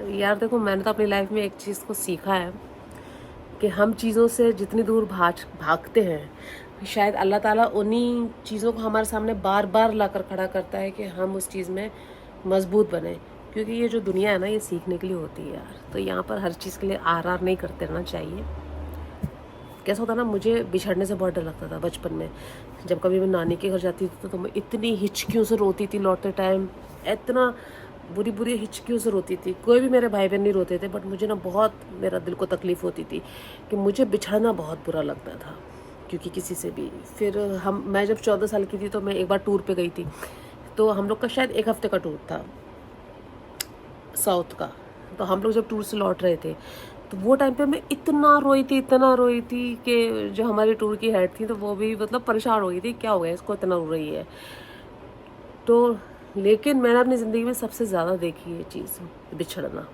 यार देखो, मैंने तो अपनी लाइफ में एक चीज़ को सीखा है कि हम चीज़ों से जितनी दूर भागते हैं, शायद अल्लाह ताला उन्हीं चीज़ों को हमारे सामने बार बार ला कर खड़ा करता है कि हम उस चीज़ में मजबूत बने। क्योंकि ये जो दुनिया है ना, ये सीखने के लिए होती है यार। तो यहाँ पर हर चीज़ के लिए आर नहीं करते रहना चाहिए। कैसा होता ना, मुझे बिछड़ने से बहुत डर लगता था बचपन में। जब कभी मैं नानी के घर जाती थी तो मैं इतनी हिचकियों से रोती थी लौटते टाइम, इतना बुरी बुरी हिचकियों से रोती थी। कोई भी मेरे भाई बहन नहीं रोते थे, बट मुझे ना बहुत मेरा दिल को तकलीफ़ होती थी कि मुझे बिछड़ना बहुत बुरा लगता था क्योंकि किसी से भी। फिर मैं जब 14 साल की थी तो मैं एक बार टूर पे गई थी। तो हम लोग का शायद 1 हफ्ते का टूर था साउथ का। तो हम लोग जब टूर से लौट रहे थे तो वो टाइम पे मैं इतना रोई थी कि जो हमारी टूर की हेड थी तो वो भी मतलब परेशान हो गई थी, क्या हो गया इसको इतना रो रही है। तो लेकिन मैंने अपनी ज़िंदगी में सबसे ज़्यादा देखी ये चीज़, बिछड़ना,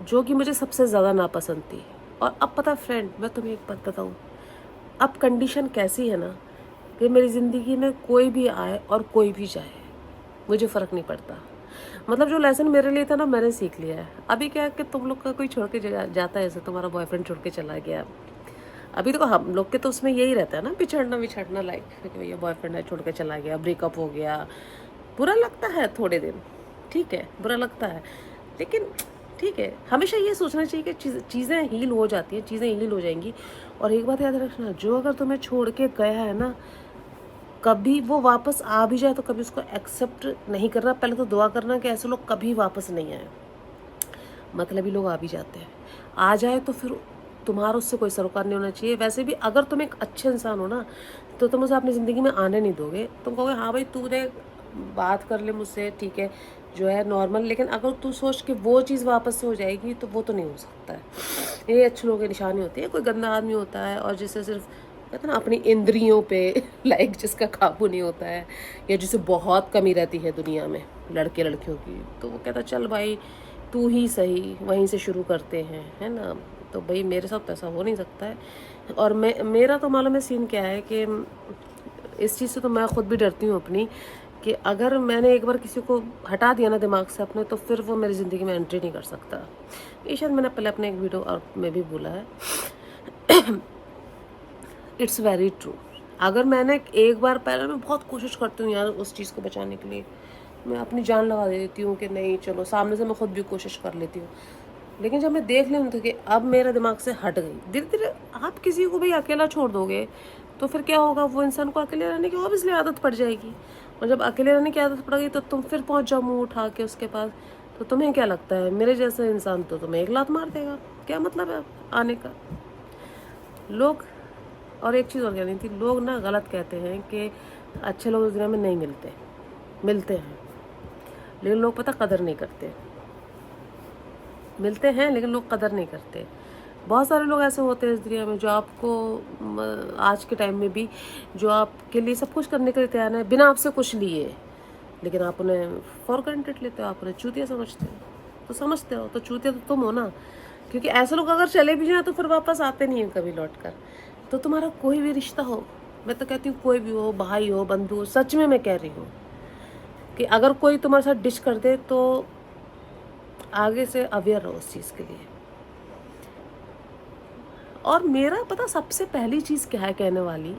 जो कि मुझे सबसे ज़्यादा नापसंद थी। और अब पता फ्रेंड, मैं तुम्हें एक बात बताऊँ, अब कंडीशन कैसी है ना कि मेरी ज़िंदगी में कोई भी आए और कोई भी जाए, मुझे फ़र्क नहीं पड़ता। मतलब जो लेसन मेरे लिए था ना, मैंने सीख लिया है। अभी क्या है कि तुम लोग का कोई छोड़ के जाता है, जैसे तुम्हारा बॉयफ्रेंड छोड़ के चला गया, अभी तो हम लोग के तो उसमें यही रहता है ना, बिछड़ना लाइक कि भैया बॉयफ्रेंड है छोड़ के चला गया, ब्रेकअप हो गया। बुरा लगता है थोड़े दिन, ठीक है, बुरा लगता है, लेकिन ठीक है, हमेशा ये सोचना चाहिए कि चीज़ें हील हो जाती हैं, चीज़ें हील हो जाएंगी। और एक बात याद रखना, जो अगर तुम्हें छोड़ के गया है ना, कभी वो वापस आ भी जाए तो कभी उसको एक्सेप्ट नहीं करना। पहले तो दुआ करना कि ऐसे लोग कभी वापस नहीं आए। मतलब ही लोग आ भी जाते हैं, आ जाए तो फिर तुम्हारा उससे कोई सरोकार नहीं होना चाहिए। वैसे भी अगर तुम एक अच्छे इंसान हो ना, तो तुम उसे अपनी ज़िंदगी में आने नहीं दोगे। तुम कहोगे हाँ भाई तूने बात कर ले मुझसे, ठीक है, जो है नॉर्मल, लेकिन अगर तू सोच कि वो चीज़ वापस से हो जाएगी तो वो तो नहीं हो सकता है। ये अच्छे लोगों की निशानी होती है। कोई गंदा आदमी होता है और जिसे सिर्फ कहते हैं ना अपनी इंद्रियों पे लाइक जिसका काबू नहीं होता है, या जिसे बहुत कमी रहती है दुनिया में लड़के लड़कियों की, तो वो कहता चल भाई तू ही सही, वहीं से शुरू करते हैं, है ना। तो भाई मेरे साथ तो ऐसा हो नहीं सकता है। और मेरा तो मालूम है सीन क्या है कि इस चीज़ से तो मैं खुद भी डरती हूँ अपनी, कि अगर मैंने एक बार किसी को हटा दिया ना दिमाग से अपने, तो फिर वो मेरी ज़िंदगी में एंट्री नहीं कर सकता। ये शायद मैंने पहले अपने एक वीडियो और में भी बोला है। It's very true. अगर मैंने एक बार, पहले मैं बहुत कोशिश करती हूँ यार उस चीज़ को बचाने के लिए, मैं अपनी जान लगा देती हूँ कि नहीं चलो, सामने से मैं खुद भी कोशिश कर लेती हूँ। लेकिन जब मैं देख लूँ तो कि अब मेरे दिमाग से हट गई, धीरे धीरे आप किसी को भी अकेला छोड़ दोगे तो फिर क्या होगा, वो इंसान को अकेले रहने की ऑब्वियसली आदत पड़ जाएगी। और जब अकेले रहने की आदत पड़ गई तो तुम फिर पहुँच जाओ मुँह उठा के उसके पास, तो तुम्हें क्या लगता है मेरे जैसे इंसान तो तुम्हें एक लात मार देगा, क्या मतलब है आने का। लोग, और एक चीज़ और कहनी थी, लोग ना गलत कहते हैं कि अच्छे लोग इस दुनिया में नहीं मिलते, मिलते हैं, लेकिन लोग पता कदर नहीं करते। मिलते हैं लेकिन लोग कदर नहीं करते। बहुत सारे लोग ऐसे होते हैं इस दुनिया में जो आपको आज के टाइम में भी, जो आपके लिए सब कुछ करने के लिए तैयार है बिना आपसे कुछ लिए, लेकिन आप उन्हें फॉर ग्रांटेड लेते हो, आप उन्हें चूतिया समझते हो। तो समझते हो तो चूतिया तो तुम हो ना, क्योंकि ऐसे लोग अगर चले भी जाए तो फिर वापस आते नहीं हैं कभी लौट कर। तो तुम्हारा कोई भी रिश्ता हो, मैं तो कहती हूँ कोई भी हो, भाई हो, बंधु हो, सच में मैं कह रही हूँ कि अगर कोई तुम्हारे साथ डिश कर दे तो आगे से अवेयर रहो उस चीज़ के लिए। और मेरा पता सबसे पहली चीज़ क्या है कहने वाली,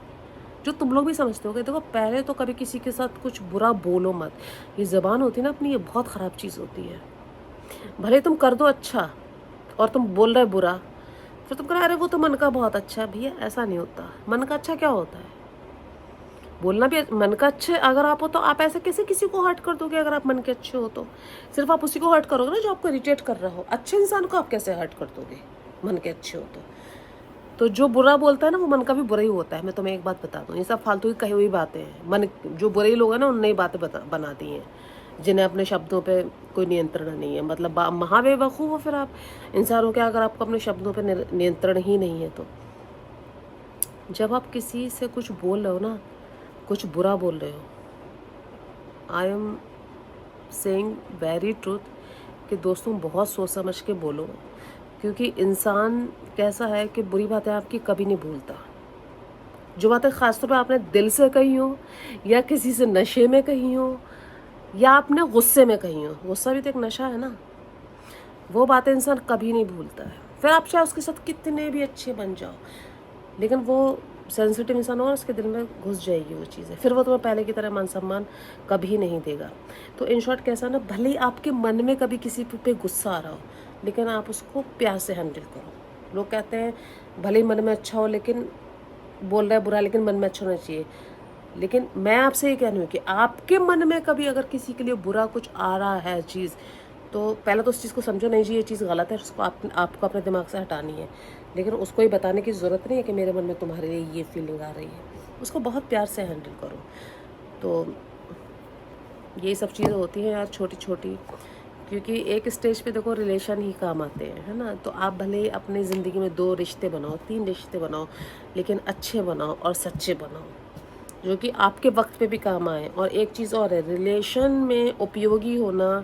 जो तुम लोग भी समझते हो कि देखो, पहले तो कभी किसी के साथ कुछ बुरा बोलो मत। ये ज़बान होती है ना अपनी, ये बहुत ख़राब चीज़ होती है। भले तुम कर दो अच्छा और तुम बोल रहे बुरा, फिर तुम कह रहे अरे वो तो मन का बहुत अच्छा है। भैया ऐसा नहीं होता। मन का अच्छा क्या होता है? बोलना भी मन का अच्छे अगर आप हो तो आप ऐसे कैसे किसी को हर्ट कर दोगे? अगर आप मन के अच्छे हो तो सिर्फ आप उसी को हर्ट करोगे ना जो आपको इरिटेट कर रहा हो। अच्छे इंसान को आप कैसे हर्ट कर दोगे मन के अच्छे हो तो जो बुरा बोलता है ना वो मन का भी बुरा ही होता है। मैं तुम्हें एक बात बता दूं, ये सब फालतू की कही हुई बातें हैं। मन जो बुरे लोग हैं ना उनने ही बातें बना दी हैं, जिन्हें अपने शब्दों पे कोई नियंत्रण नहीं है। मतलब महाबेवकूफ़ हो फिर आप इंसानों के, अगर आपको अपने शब्दों पे नियंत्रण ही नहीं है तो। जब आप किसी से कुछ बोल रहे हो ना, कुछ बुरा बोल रहे हो, I am saying very truth कि दोस्तों बहुत सोच समझ के बोलो, क्योंकि इंसान कैसा है कि बुरी बातें आपकी कभी नहीं भूलता। जो बातें ख़ासतौर पर आपने दिल से कही हो, या किसी से नशे में कही हो, या आपने गुस्से में कही हो। गुस्सा भी तो एक नशा है ना। وہ باتیں انسان کبھی نہیں بھولتا ہے. پھر آپ چاہے اس کے ساتھ کتنے بھی اچھے بن جاؤ, لیکن وہ سینسٹیو انسان ہوگا, اس کے دل میں گھس جائے گی وہ چیزیں, پھر وہ تمہیں پہلے کی طرح مان سمان کبھی نہیں دے گا. تو ان شارٹ کیسا نا, بھلے ہی آپ کے من میں کبھی کسی پہ غصہ آ رہا ہو, لیکن آپ اس کو پیار سے ہینڈل کرو. لوگ کہتے ہیں بھلے ہی من میں اچھا ہو, لیکن بول رہا ہے برا, لیکن من میں اچھا ہونا چاہیے. لیکن میں آپ سے یہ کہہ رہی ہوں کہ آپ کے من میں کبھی اگر کسی کے لیے برا کچھ آ رہا ہے چیز, تو پہلے تو اس چیز کو سمجھو نہیں جی یہ چیز غلط ہے, اس کو آپ کو اپنے دماغ سے ہٹانی ہے. لیکن اس کو یہ بتانے کی ضرورت نہیں ہے کہ میرے من میں تمہارے لیے یہ فیلنگ آ رہی ہے. اس کو بہت پیار سے ہینڈل کرو. تو یہی سب چیزیں ہوتی ہیں یار, چھوٹی چھوٹی, کیونکہ ایک اسٹیج پہ دیکھو ریلیشن ہی کام آتے ہیں, ہے نا. تو آپ بھلے اپنی زندگی میں 2 رشتے بناؤ, 3 رشتے بناؤ, لیکن اچھے بناؤ اور سچے بناؤ, جو کہ آپ کے وقت پہ بھی کام آئے. اور ایک چیز اور ہے, ریلیشن میں اپیوگی ہونا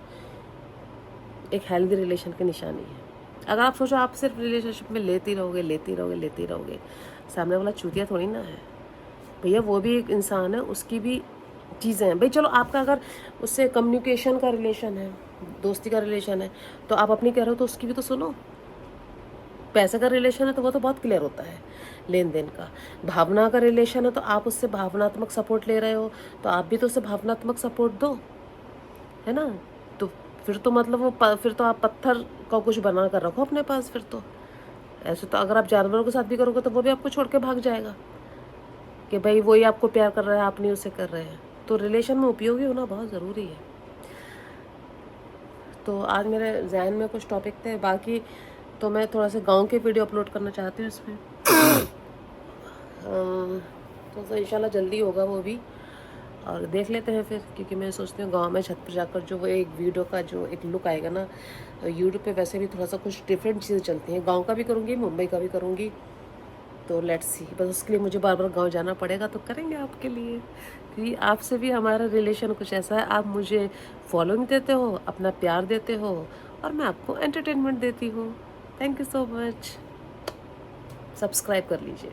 ایک ہیلدی ریلیشن کی نشانی ہے. اگر آپ سوچو آپ صرف ریلیشن شپ میں لیتے رہو گے, سامنے والا چوتیا تھوڑی نا ہے بھیا, وہ بھی ایک انسان ہے, اس کی بھی چیزیں ہیں بھائی. چلو آپ کا اگر اس سے کمیونیکیشن کا ریلیشن ہے, دوستی کا ریلیشن ہے, تو آپ اپنی کہہ رہے ہو تو اس کی بھی تو سنو. پیسے کا ریلیشن ہے تو وہ تو بہت کلیئر ہوتا ہے لین دین کا. بھاونا کا ریلیشن ہے تو آپ اس سے بھاوناتمک سپورٹ لے رہے ہو, تو آپ بھی تو اسے بھاوناتمک سپورٹ دو, ہے نا. تو پھر تو مطلب پھر تو آپ پتھر کا کچھ بنا کر رکھو اپنے پاس. پھر تو ایسے تو اگر آپ جانوروں کے ساتھ بھی کرو گے تو وہ بھی آپ کو چھوڑ کے بھاگ جائے گا کہ بھائی وہی آپ کو پیار کر رہا ہے, آپ نہیں اسے کر رہے ہیں. تو ریلیشن میں اپیوگی ہونا بہت ضروری ہے. تو آج میرے ذہن میں کچھ ٹاپک تھے, باقی تو میں تھوڑا سا گاؤں کے ویڈیو اپلوڈ کرنا چاہتی ہوں اس میں. تو انشاءاللہ جلدی ہوگا وہ بھی, اور دیکھ لیتے ہیں پھر. کیونکہ میں سوچتی ہوں گاؤں میں چھت پر جا کر جو وہ ایک ویڈیو کا جو ایک لک آئے گا نا, یوٹیوب پہ ویسے بھی تھوڑا سا کچھ ڈفرینٹ چیزیں چلتی ہیں. گاؤں کا بھی کروں گی, ممبئی کا بھی کروں گی. تو لیٹس سی, بس اس کے لیے مجھے بار بار گاؤں جانا پڑے گا, تو کریں گے آپ کے لیے. کیونکہ آپ سے بھی ہمارا ریلیشن کچھ ایسا ہے, آپ مجھے فالوئنگ دیتے ہو, اپنا پیار دیتے ہو, اور میں آپ کو انٹرٹینمنٹ دیتی ہوں. Thank you so much. Subscribe کر لیجیے.